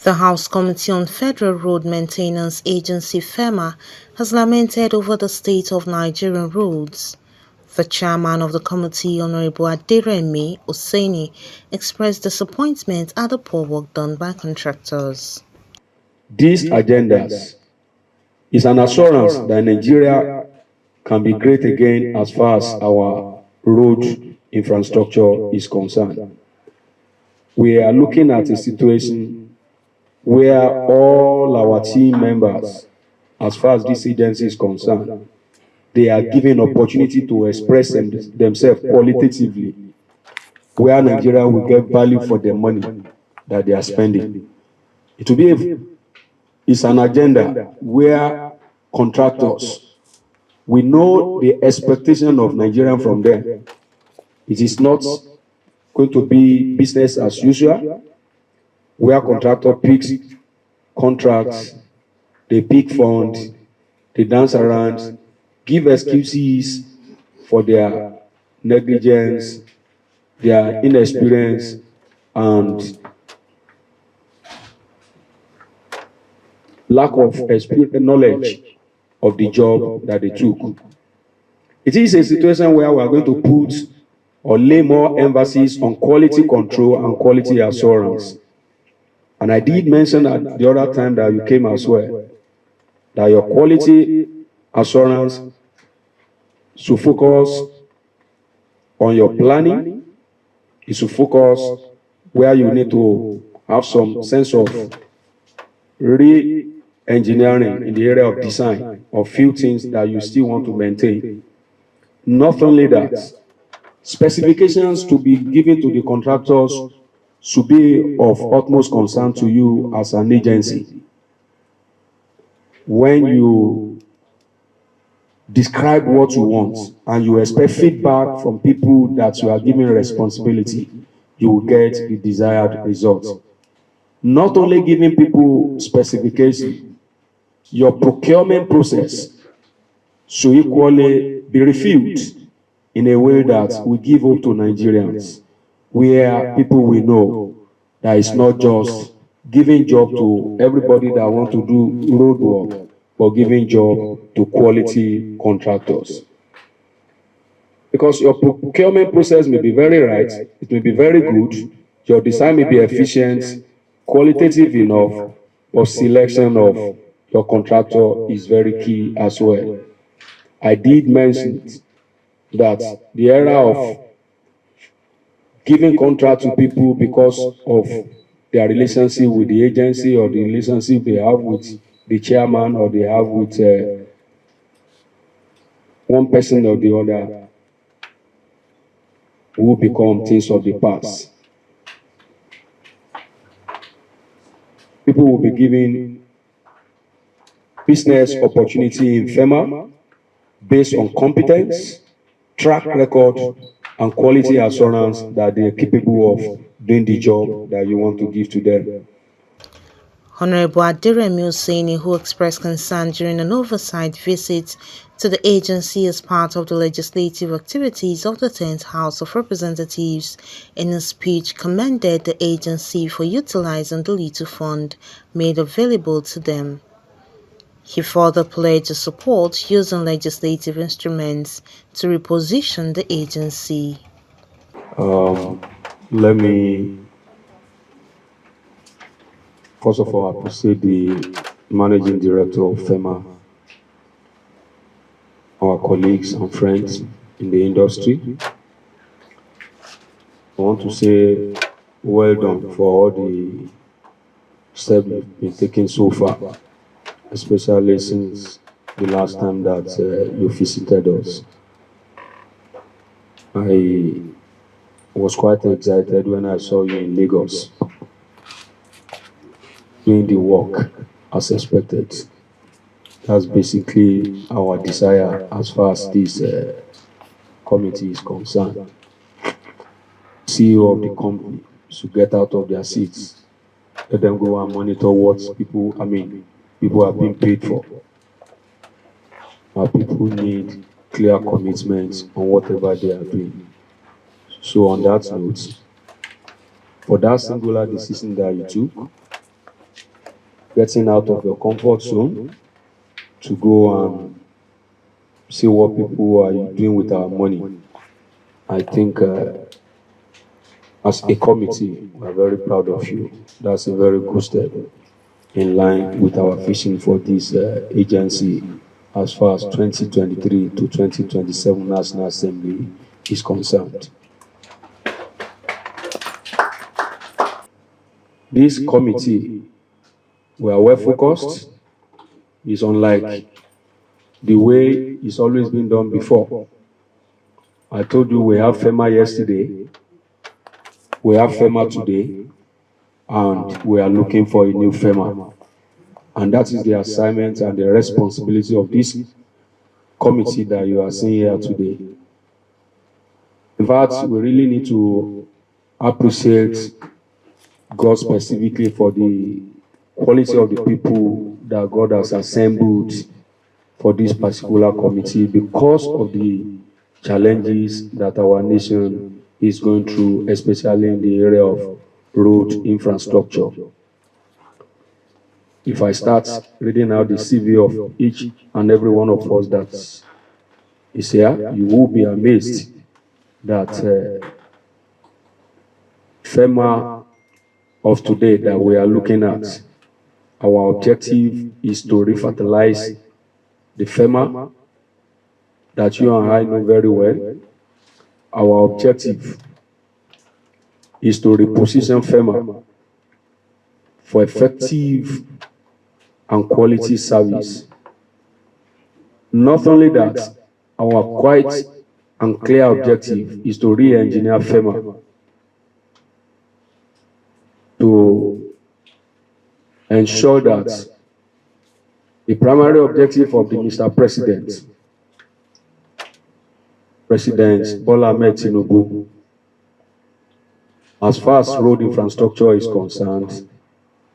The House Committee on Federal Road Maintenance Agency FEMA has lamented over the state of Nigerian roads. The chairman of the committee, Honorable Aderemi expressed disappointment at the poor work done by contractors. These agendas is an assurance that Nigeria can be great again as far as our road infrastructure is concerned. We are looking at a situation where all our team members, as far as this agency is concerned, they are given opportunity to express themselves qualitatively, where Nigeria will get value for the money that they are spending. It will be it's an agenda where contractors, we know the expectation of Nigerian from them. It is not going to be business as usual, where contractor picks contracts, they pick funds, they dance around, give excuses for their negligence, their inexperience, and lack of knowledge of the job that they took. It is a situation where we are going to put or lay more emphasis on quality control and quality assurance. And I did mention at the other time that you came as well, that your quality assurance should focus on your planning, it should focus where you need to have some sense of re-engineering in the area of design of few things that you still want to maintain. Not only that, specifications to be given to the contractors should be of utmost concern to you as an agency. When you describe what you want and you expect feedback from people that you are giving responsibility, you will get the desired result. Not only giving people specification, your procurement process should equally be reviewed in a way that will give hope to Nigerians, where people will know that it's not just giving job to everybody that want to do road work, but giving job to quality contractors. Because your procurement process may be very right, it may be very good, your design may be efficient, qualitative enough, but selection of your contractor is very key as well. I did mention that the era of giving contract to people because of their relationship with the agency or the relationship they have with the chairman or they have with one person or the other will become things of the past. People will be given business opportunity in FEMA based on competence, track record, and quality assurance that they are capable of doing the job that you want to give to them. Honorable Aderemi, who expressed concern during an oversight visit to the agency as part of the legislative activities of the 10th House of Representatives, in a speech commended the agency for utilizing the little fund made available to them. He further pledged support using legislative instruments to reposition the agency. Let me first of all appreciate the managing director of FEMA, our colleagues and friends in the industry. I want to say well done for all the steps you've been taking so far, especially since the last time that you visited us. I was quite excited when I saw you in Lagos doing the work as expected. That's basically our desire as far as this committee is concerned. CEO of the company should get out of their seats, let them go and monitor what people are being paid for. Our people need clear commitments on whatever they are doing. So on that note, for that singular decision that you took, getting out of your comfort zone to go and see what people are doing with our money. I think as a committee, we are very proud of you. That's a very good step in line with our vision for this agency as far as 2023 to 2027 National Assembly is concerned. This committee, we are well focused. It's unlike the way it's always been done before. I told you we have FEMA yesterday, we have FEMA today, and we are looking for a new FEMA. And that is the assignment and the responsibility of this committee that you are seeing here today. In fact, we really need to appreciate God specifically for the quality of the people that God has assembled for this particular committee because of the challenges that our nation is going through, especially in the area of road infrastructure. If I start reading out the CV of each and every one of us that is here, you will be amazed that FEMA of today that we are looking at, our objective is to refertilize the FEMA that you and I know very well. Our objective is to reposition FEMA for effective and quality service. Not only that, our quite and clear objective is to re-engineer FEMA to ensure that the primary objective of the Mr. President Bola Ahmed Tinubu, as far as road infrastructure is concerned,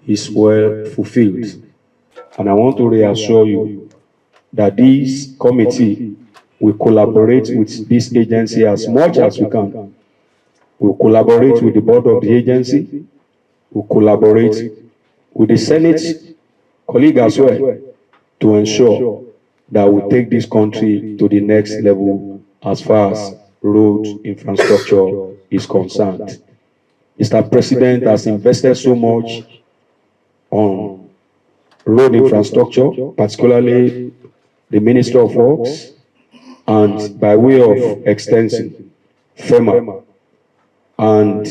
is well fulfilled. And I want to reassure you that this committee will collaborate with this agency as much as we can. We'll collaborate with the board of the agency. We'll collaborate with the Senate colleague as well to ensure that we take this country to the next level as far as road infrastructure is concerned. Mr. President has invested so much on road infrastructure, particularly the Minister of Works, and by way of extension, FEMA. And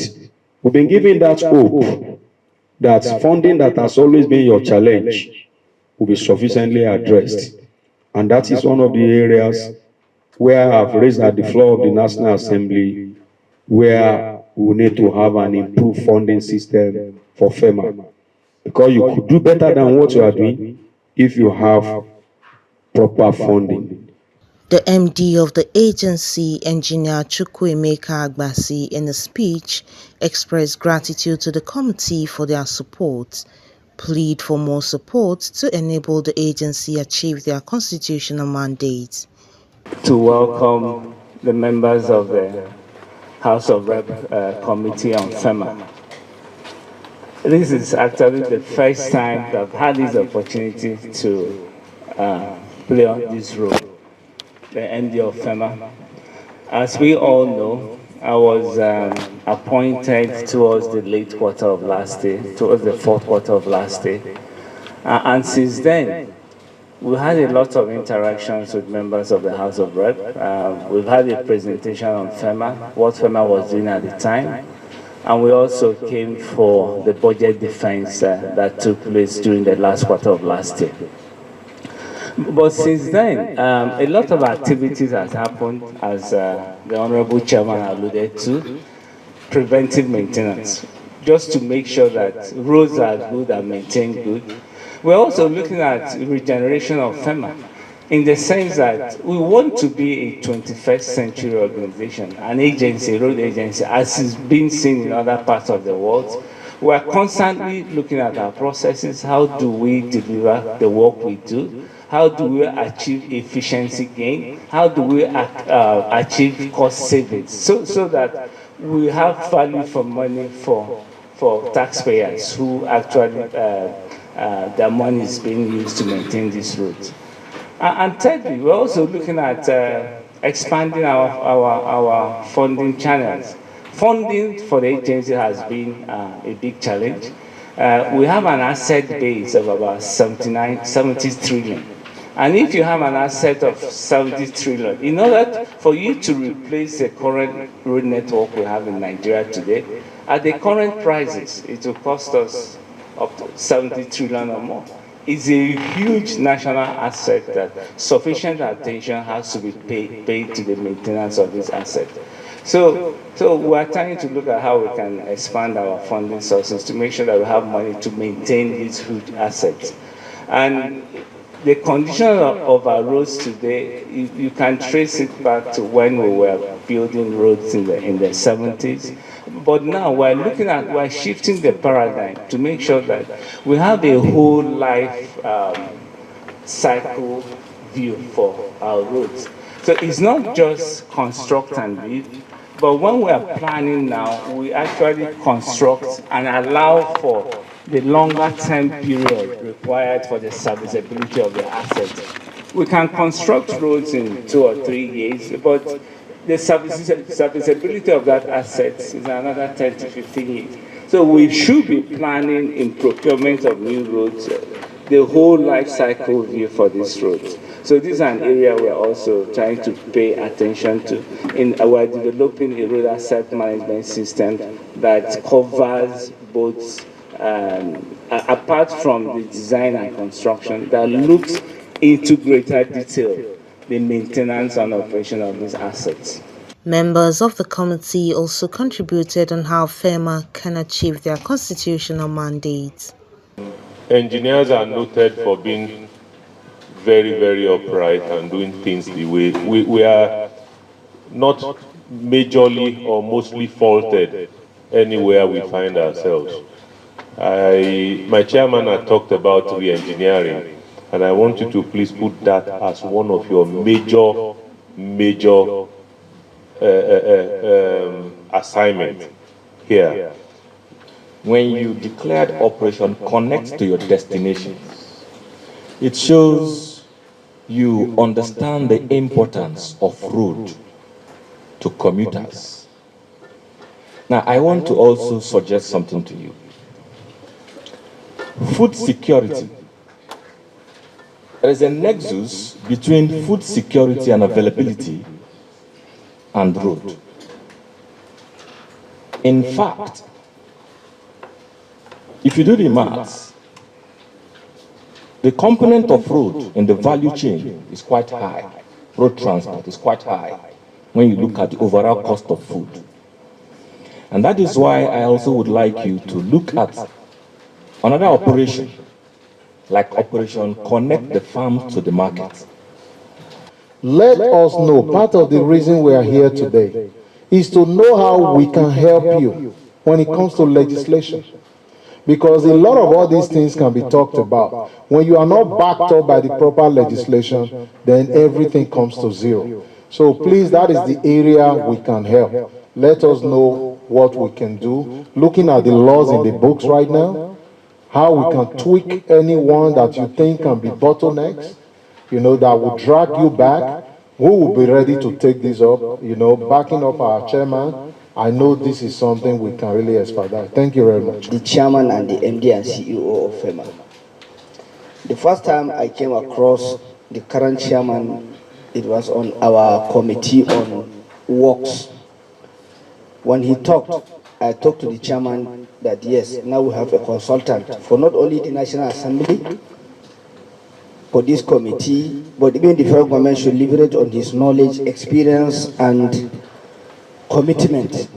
we've been given that hope that funding that has always been your challenge will be sufficiently addressed. And that is one of the areas where I've raised at the floor of the National Assembly, where we need to have an improved funding system for FEMA. Because you could do better than what you are doing if you have proper funding. The MD of the agency, Engineer Chukwuemeka Agbasi, in a speech, expressed gratitude to the committee for their support, plead for more support to enable the agency achieve their constitutional mandate. To welcome the members of the House of Rep Committee on FEMA. This is actually the first time that I've had this opportunity to play on this role, the MD of FEMA. As we all know, I was appointed towards the late quarter of last year, towards the fourth quarter of last year. And since then, we had a lot of interactions with members of the House of Rep. We've had a presentation on FEMA, what FEMA was doing at the time. And we also came for the budget defense that took place during the last quarter of last year. But since then, a lot of activities has happened, as the Honorable Chairman alluded to, preventive maintenance, just to make sure that roads are good and maintained good. We're also looking at regeneration of FEMA, in the sense that we want to be a 21st century organization, an agency, a road agency, as is being seen in other parts of the world. We're constantly looking at our processes. How do we deliver the work we do? How do we achieve efficiency gain? How do we achieve cost savings? So that we have value for money for taxpayers who actually their money is being used to maintain these roads. And thirdly, we're also looking at expanding our funding channels. Funding for the agency has been a big challenge. We have an asset base of about 70 trillion. And if you have an asset of 70 trillion, in order for you to replace the current road network we have in Nigeria today, at the current prices, it will cost us up to 70 trillion or more. It's a huge national asset that sufficient attention has to be paid to the maintenance of this asset. So we're trying to look at how we can expand our funding sources to make sure that we have money to maintain these huge assets. And the condition of our roads today, you can trace it back to when we were building roads in the 70s. But now we're shifting the paradigm to make sure that we have a whole life cycle view for our roads. So it's not just construct and build, but when we are planning now, we actually construct and allow for the longer term period required for the serviceability of the asset. We can construct roads in 2 or 3 years, but the serviceability of that asset is another 10 to 15 years. So we should be planning in procurement of new roads, the whole life cycle view for these roads. So this is an area we're also trying to pay attention to. We're developing a road asset management system that covers both, apart from the design and construction, that looks into greater detail the maintenance and operation of these assets. Members of the committee also contributed on how FEMA can achieve their constitutional mandates. Engineers are noted for being very, very upright and doing things the way we are not majorly or mostly faulted anywhere we find ourselves. My chairman had talked about re-engineering, and I want you to please put that as one of your major assignment here. When you declared Operation Connect to your destination, it shows you understand the importance of road to commuters. Now, I want to also suggest something to you. Food security. There is a nexus between food security and availability and road. In fact, if you do the maths, the component of road in the value chain is quite high. Road transport is quite high when you look at the overall cost of food. And that is why I also would like you to look at another operation, like Operation Connect the Farm to the Market. Let us know, part of the reason we are here today is to know how we can help you when it comes to legislation. Because a lot of all these things can be talked about. When you are not backed up by the proper legislation, then everything comes to zero. So please, that is the area we can help. Let us know what we can do. Looking at the laws in the books right now, how we can tweak anyone that you think can be bottlenecks, that will drag you back. We will be ready to take this up, backing up our chairman. I know this is something we can really expedite. Thank you very much. The chairman and the MD and CEO of FEMA. The first time I came across the current chairman, it was on our committee on works. When he talked, I talked to the chairman that yes, now we have a consultant for not only the National Assembly, for this committee, but even the federal government should leverage on his knowledge, experience, and commitment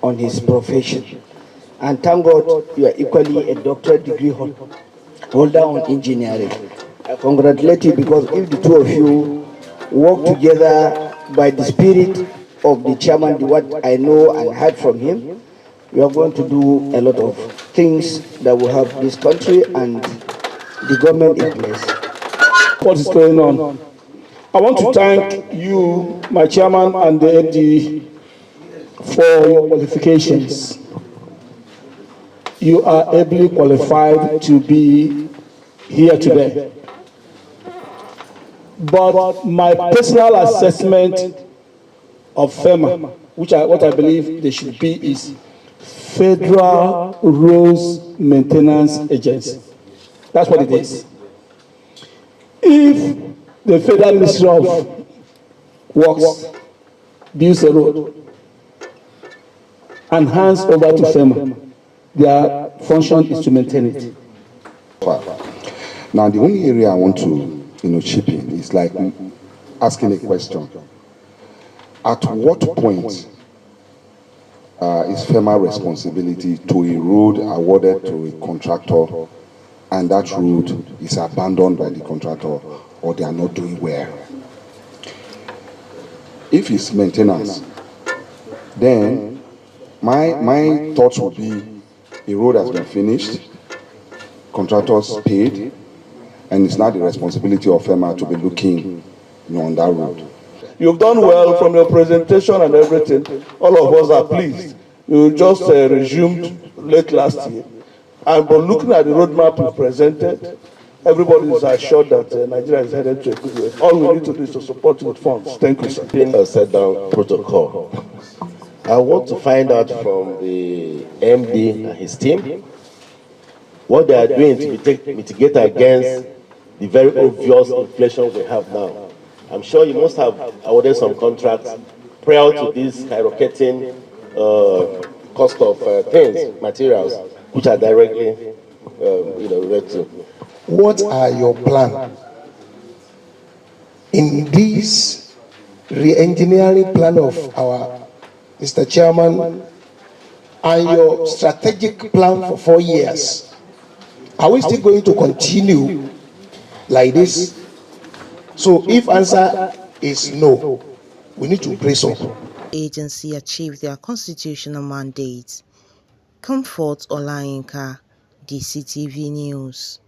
on his profession. And thank God you are equally a doctorate degree holder on engineering. I congratulate you, because if the two of you work together by the spirit of the chairman, what I know and heard from him, we are going to do a lot of things that will help this country and the government in place. What is going on? I want to thank you, my chairman, and the MD for your qualifications. you are ably qualified to be here today. But my personal assessment of FEMA, what I believe they should be, is Federal Roads Maintenance Agency. That's what it is. If the Federal Ministry of Works builds a road and hands over to FEMA, their function is to maintain it. Now, the only area I want to, chip in is like asking a question. At what point is FEMA responsibility to a road awarded to a contractor and that road is abandoned by the contractor or they are not doing well? If it's maintenance, then my thoughts would be a road has been finished, contractors paid, and it's not the responsibility of FEMA to be looking on that road. You've done well from your presentation and everything. All of us are pleased. You just resumed late last year. But looking at the roadmap you presented, everybody is assured that Nigeria is headed to a good way. All we need to do is to support with funds. Thank you, sir. In a set-down protocol, I want to find out from the MD and his team what they are doing to mitigate against the very obvious inflation we have now. I'm sure you must have awarded some contracts prior to this skyrocketing cost of things, materials, which are directly related to. What are your plans in this re-engineering plan of our Mr. Chairman and your strategic plan for 4 years? Are we still going to continue like this? So if answer is no, we need to brace up. Agency achieved their constitutional mandate. Comfort Olayinka, DCTV News.